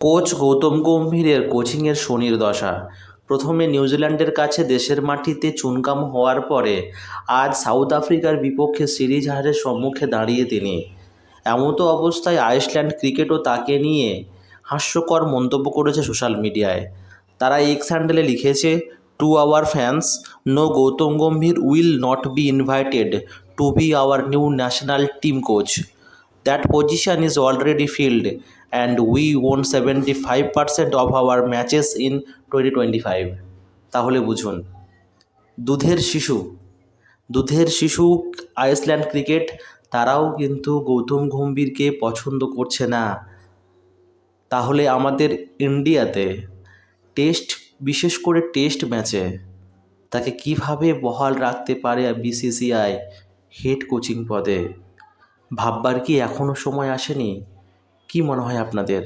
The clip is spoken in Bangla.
কোচ গৌতম গম্ভীরের কোচিংয়ের শনির দশা। প্রথমে নিউজিল্যান্ডের কাছে দেশের মাটিতে চুনকাম হওয়ার পরে আজ সাউথ আফ্রিকার বিপক্ষে সিরিজ হারের সম্মুখে দাঁড়িয়ে তিনি। এমতো অবস্থায় আইসল্যান্ড ক্রিকেটও তাকে নিয়ে হাস্যকর মন্তব্য করেছে সোশ্যাল মিডিয়ায়। তারা এক্স হ্যান্ডেলে লিখেছে, to our fans, no Gautam Gambhir will not be invited to be our new national team coach. That position is already filled and we won 75% of our matches in 2025. তাহলে বুঝুন, দুধের শিশু দুধের শিশু আইসল্যান্ড ক্রিকেট, তারাও কিন্তু গৌতম গম্ভীরকে পছন্দ করছে না। তাহলে আমাদের ইন্ডিয়াতে টেস্ট, বিশেষ করে টেস্ট ম্যাচে তাকে কিভাবে বহাল রাখতে পারে বিসিসিআই হেড কোচিং পদে? ভাববার কি এখনও সময় আসেনি? কি মনে হয় আপনাদের?